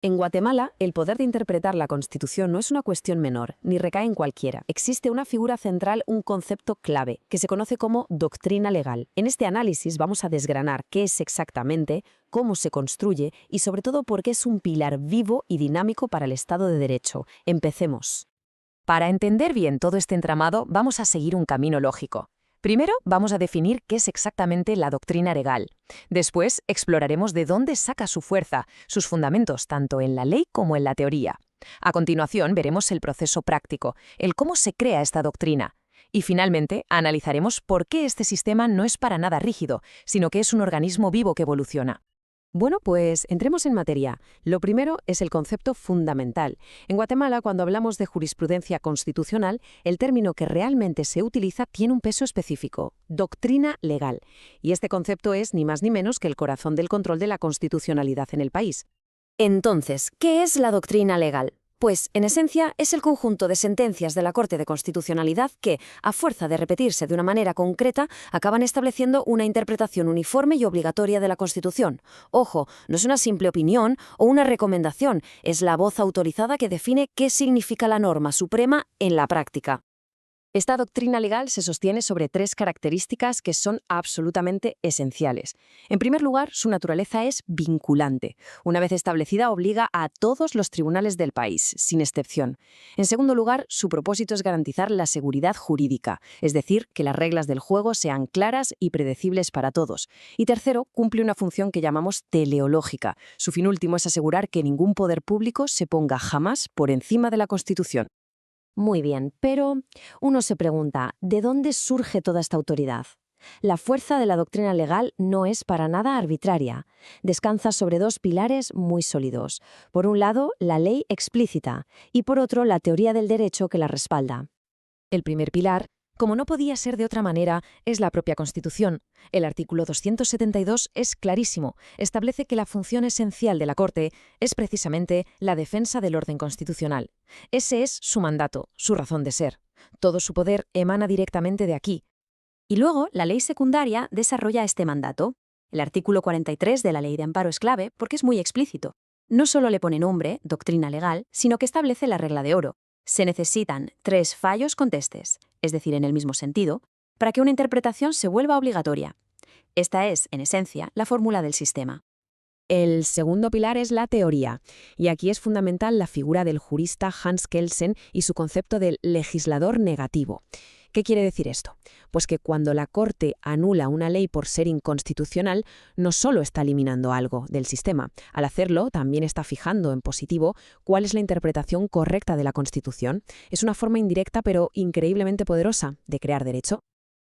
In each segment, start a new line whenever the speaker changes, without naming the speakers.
En Guatemala, el poder de interpretar la Constitución no es una cuestión menor, ni recae en cualquiera. Existe una figura central, un concepto clave, que se conoce como doctrina legal. En este análisis vamos a desgranar qué es exactamente, cómo se construye y sobre todo por qué es un pilar vivo y dinámico para el Estado de Derecho. Empecemos.
Para entender bien todo este entramado, vamos a seguir un camino lógico. Primero, vamos a definir qué es exactamente la doctrina legal. Después, exploraremos de dónde saca su fuerza, sus fundamentos, tanto en la ley como en la teoría. A continuación, veremos el proceso práctico, el cómo se crea esta doctrina. Y finalmente, analizaremos por qué este sistema no es para nada rígido, sino que es un organismo vivo que evoluciona.
Bueno, pues entremos en materia. Lo primero es el concepto fundamental. En Guatemala, cuando hablamos de jurisprudencia constitucional, el término que realmente se utiliza tiene un peso específico, doctrina legal. Y este concepto es ni más ni menos que el corazón del control de la constitucionalidad en el país.
Entonces, ¿qué es la doctrina legal? Pues, en esencia, es el conjunto de sentencias de la Corte de Constitucionalidad que, a fuerza de repetirse de una manera concreta, acaban estableciendo una interpretación uniforme y obligatoria de la Constitución. Ojo, no es una simple opinión o una recomendación, es la voz autorizada que define qué significa la norma suprema en la práctica.
Esta doctrina legal se sostiene sobre tres características que son absolutamente esenciales. En primer lugar, su naturaleza es vinculante. Una vez establecida, obliga a todos los tribunales del país, sin excepción. En segundo lugar, su propósito es garantizar la seguridad jurídica, es decir, que las reglas del juego sean claras y predecibles para todos. Y tercero, cumple una función que llamamos teleológica. Su fin último es asegurar que ningún poder público se ponga jamás por encima de la Constitución.
Muy bien, pero uno se pregunta, ¿de dónde surge toda esta autoridad? La fuerza de la doctrina legal no es para nada arbitraria. Descansa sobre dos pilares muy sólidos. Por un lado, la ley explícita y por otro, la teoría del derecho que la respalda.
El primer pilar, como no podía ser de otra manera, es la propia Constitución. El artículo 272 es clarísimo. Establece que la función esencial de la Corte es precisamente la defensa del orden constitucional. Ese es su mandato, su razón de ser. Todo su poder emana directamente de aquí.
Y luego, la ley secundaria desarrolla este mandato. El artículo 43 de la Ley de Amparo es clave porque es muy explícito. No solo le pone nombre, doctrina legal, sino que establece la regla de oro. Se necesitan 3 fallos contestes, es decir, en el mismo sentido, para que una interpretación se vuelva obligatoria. Esta es, en esencia, la fórmula del sistema.
El segundo pilar es la teoría, y aquí es fundamental la figura del jurista Hans Kelsen y su concepto del legislador negativo. ¿Qué quiere decir esto? Pues que cuando la Corte anula una ley por ser inconstitucional, no solo está eliminando algo del sistema. Al hacerlo, también está fijando en positivo cuál es la interpretación correcta de la Constitución. Es una forma indirecta pero increíblemente poderosa de crear derecho.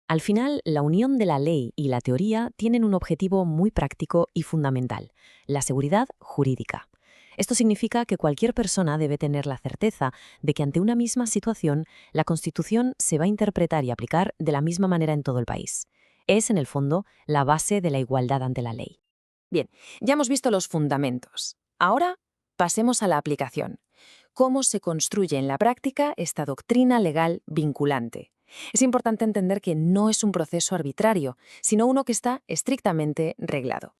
Al final, la unión de la ley y la teoría tienen un objetivo muy práctico y fundamental: la seguridad jurídica. Esto significa que cualquier persona debe tener la certeza de que ante una misma situación, la Constitución se va a interpretar y aplicar de la misma manera en todo el país. Es, en el fondo, la base de la igualdad ante la ley. Bien, ya hemos visto los fundamentos. Ahora, pasemos a la aplicación. ¿Cómo se construye en la práctica esta doctrina legal vinculante? Es importante entender que no es un proceso arbitrario, sino uno que está estrictamente reglado.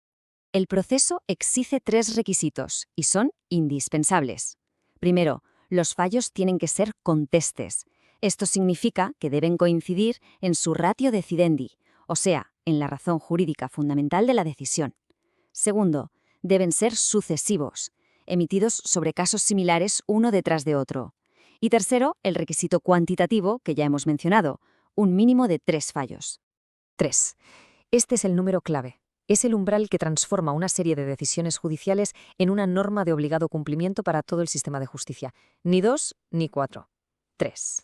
El proceso exige 3 requisitos y son indispensables. Primero, los fallos tienen que ser contestes. Esto significa que deben coincidir en su ratio decidendi, o sea, en la razón jurídica fundamental de la decisión. Segundo, deben ser sucesivos, emitidos sobre casos similares uno detrás de otro. Y tercero, el requisito cuantitativo que ya hemos mencionado, un mínimo de 3 fallos.
3. Este es el número clave. Es el umbral que transforma una serie de decisiones judiciales en una norma de obligado cumplimiento para todo el sistema de justicia. Ni 2 ni 4. 3.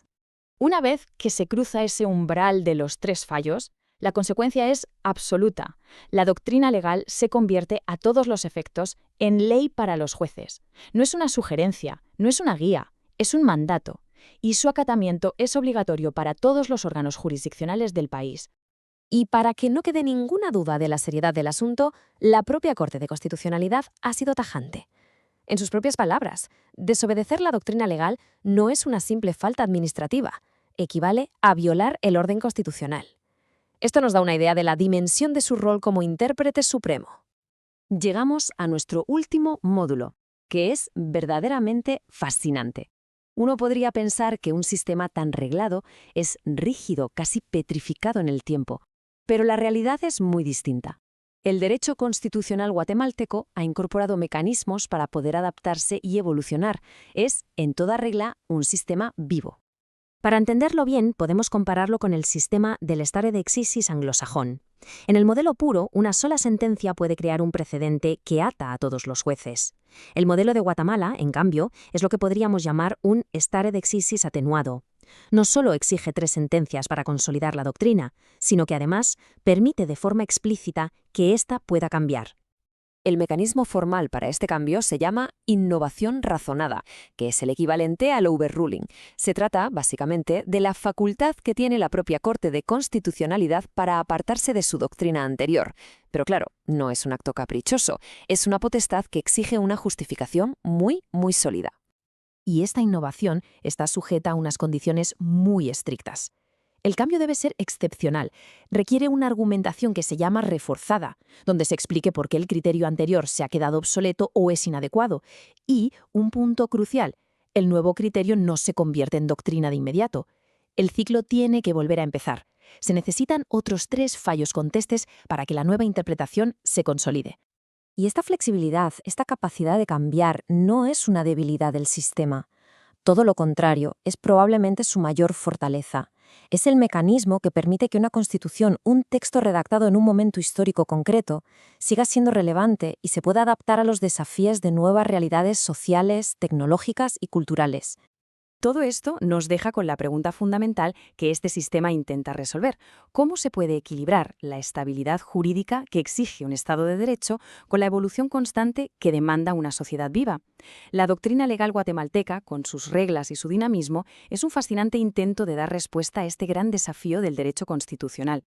Una vez que se cruza ese umbral de los 3 fallos, la consecuencia es absoluta. La doctrina legal se convierte a todos los efectos en ley para los jueces. No es una sugerencia, no es una guía, es un mandato. Y su acatamiento es obligatorio para todos los órganos jurisdiccionales del país. Y para que no quede ninguna duda de la seriedad del asunto, la propia Corte de Constitucionalidad ha sido tajante. En sus propias palabras, desobedecer la doctrina legal no es una simple falta administrativa, equivale a violar el orden constitucional. Esto nos da una idea de la dimensión de su rol como intérprete supremo. Llegamos a nuestro último módulo. que es verdaderamente fascinante. Uno podría pensar que un sistema tan reglado es rígido, casi petrificado en el tiempo, pero la realidad es muy distinta. El derecho constitucional guatemalteco ha incorporado mecanismos para poder adaptarse y evolucionar. Es, en toda regla, un sistema vivo. Para entenderlo bien, podemos compararlo con el sistema del stare decisis anglosajón. En el modelo puro, una sola sentencia puede crear un precedente que ata a todos los jueces. El modelo de Guatemala, en cambio, es lo que podríamos llamar un stare decisis atenuado. No solo exige 3 sentencias para consolidar la doctrina, sino que además permite de forma explícita que ésta pueda cambiar. El mecanismo formal para este cambio se llama innovación razonada, que es el equivalente al overruling. Se trata, básicamente, de la facultad que tiene la propia Corte de Constitucionalidad para apartarse de su doctrina anterior. Pero claro, no es un acto caprichoso, es una potestad que exige una justificación muy sólida. Y esta innovación está sujeta a unas condiciones muy estrictas. El cambio debe ser excepcional, requiere una argumentación que se llama reforzada, donde se explique por qué el criterio anterior se ha quedado obsoleto o es inadecuado, y, un punto crucial, el nuevo criterio no se convierte en doctrina de inmediato. El ciclo tiene que volver a empezar. Se necesitan otros 3 fallos contestes para que la nueva interpretación se consolide. Y esta flexibilidad, esta capacidad de cambiar, no es una debilidad del sistema. Todo lo contrario, es probablemente su mayor fortaleza. Es el mecanismo que permite que una constitución, un texto redactado en un momento histórico concreto, siga siendo relevante y se pueda adaptar a los desafíos de nuevas realidades sociales, tecnológicas y culturales. Todo esto nos deja con la pregunta fundamental que este sistema intenta resolver. ¿Cómo se puede equilibrar la estabilidad jurídica que exige un Estado de Derecho con la evolución constante que demanda una sociedad viva? La doctrina legal guatemalteca, con sus reglas y su dinamismo, es un fascinante intento de dar respuesta a este gran desafío del derecho constitucional.